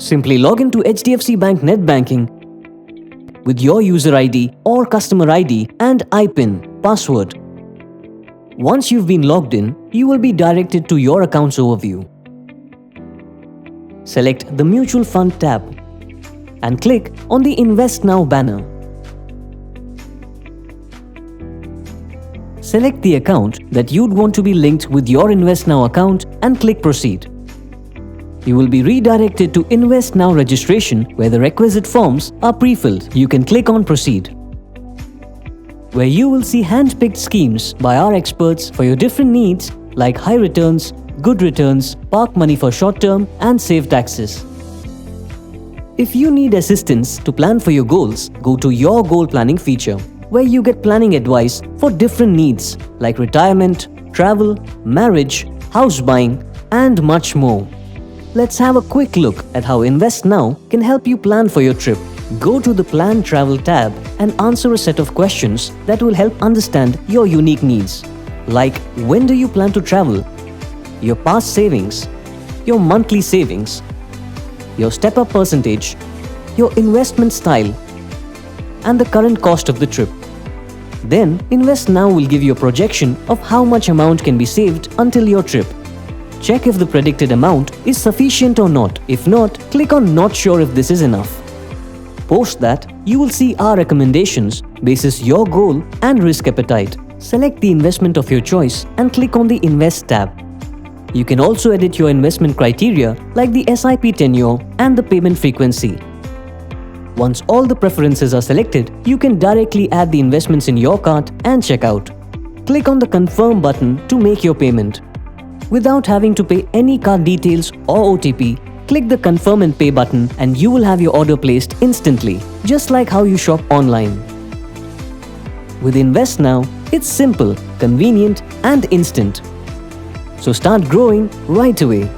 Simply log into HDFC Bank Netbanking with your user ID or customer ID and IPIN password. Once you've been logged in, you will be directed to your account's overview. Select the Mutual Fund tab and click on the Invest Now banner. Select the account that you'd want to be linked with your InvestNow account and click Proceed. You will be redirected to InvestNow registration where the requisite forms are pre-filled. You can click on Proceed, where you will see hand-picked schemes by our experts for your different needs like high returns, good returns, park money for short-term and save taxes. If you need assistance to plan for your goals, go to your goal planning feature, where you get planning advice for different needs like retirement, travel, marriage, house buying, and much more. Let's have a quick look at how InvestNow can help you plan for your trip. Go to the Plan Travel tab and answer a set of questions that will help understand your unique needs, like when do you plan to travel, your past savings, your monthly savings, your step-up percentage, your investment style, and the current cost of the trip. Then, InvestNow will give you a projection of how much amount can be saved until your trip. Check if the predicted amount is sufficient or not. If not, click on Not Sure if this is enough. Post that, you will see our recommendations basis your goal and risk appetite. Select the investment of your choice and click on the Invest tab. You can also edit your investment criteria like the SIP tenure and the payment frequency. Once all the preferences are selected, you can directly add the investments in your cart and check out. Click on the Confirm button to make your payment. Without having to pay any card details or OTP, click the Confirm and Pay button and you will have your order placed instantly, just like how you shop online. With InvestNow, it's simple, convenient, and instant. So start growing right away.